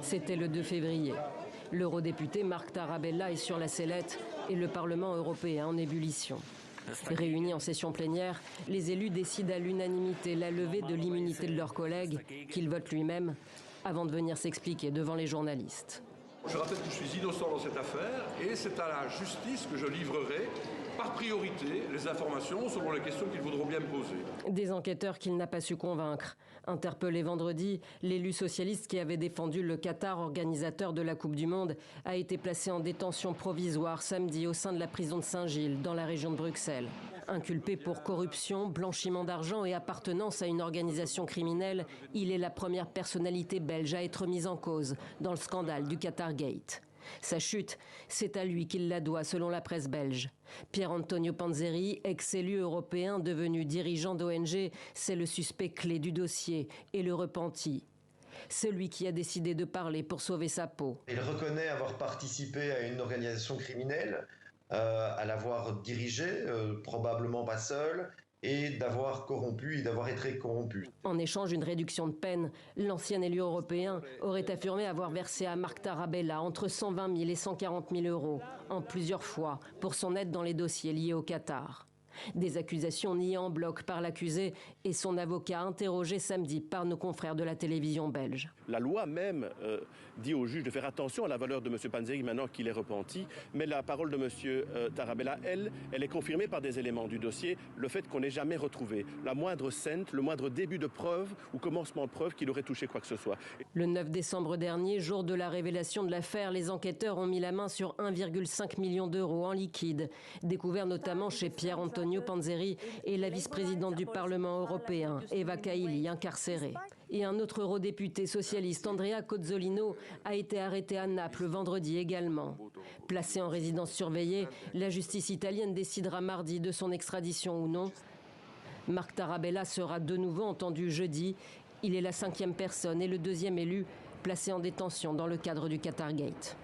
C'était le 2 février. L'eurodéputé Marc Tarabella est sur la sellette et le Parlement européen en ébullition. Réunis en session plénière, les élus décident à l'unanimité la levée de l'immunité de leurs collègues, qu'ils votent lui-même, avant de venir s'expliquer devant les journalistes. Je rappelle que je suis innocent dans cette affaire et c'est à la justice que je livrerai par priorité les informations selon les questions qu'ils voudront bien me poser. Des enquêteurs qu'il n'a pas su convaincre. Interpellé vendredi, l'élu socialiste qui avait défendu le Qatar, organisateur de la Coupe du Monde, a été placé en détention provisoire samedi au sein de la prison de Saint-Gilles, dans la région de Bruxelles. Inculpé pour corruption, blanchiment d'argent et appartenance à une organisation criminelle, il est la première personnalité belge à être mise en cause dans le scandale du Qatar Gate. Sa chute, c'est à lui qu'il la doit selon la presse belge. Pier Antonio Panzeri, ex-élu européen devenu dirigeant d'ONG, c'est le suspect clé du dossier et le repenti. Celui qui a décidé de parler pour sauver sa peau. Il reconnaît avoir participé à une organisation criminelle, à l'avoir dirigée, probablement pas seul, et d'avoir corrompu et d'avoir été corrompu. En échange d'une réduction de peine, l'ancien élu européen aurait affirmé avoir versé à Marc Tarabella entre 120 000 et 140 000 euros, en plusieurs fois, pour son aide dans les dossiers liés au Qatar. Des accusations niées en bloc par l'accusé et son avocat interrogé samedi par nos confrères de la télévision belge. La loi même dit au juge de faire attention à la valeur de M. Panzeri maintenant qu'il est repenti, mais la parole de M. Tarabella, elle est confirmée par des éléments du dossier, le fait qu'on n'ait jamais retrouvé la moindre scène, le moindre début de preuve ou commencement de preuve qu'il aurait touché quoi que ce soit. Le 9 décembre dernier, jour de la révélation de l'affaire, les enquêteurs ont mis la main sur 1,5 million d'euros en liquide, découvert notamment chez Pier Antonio Panzeri et la vice-présidente du Parlement européen, Eva Kaili, incarcérée. Et un autre eurodéputé socialiste, Andrea Cozzolino, a été arrêté à Naples vendredi également. Placé en résidence surveillée, la justice italienne décidera mardi de son extradition ou non. Marc Tarabella sera de nouveau entendu jeudi. Il est la 5e personne et le 2e élu placé en détention dans le cadre du Qatar Gate.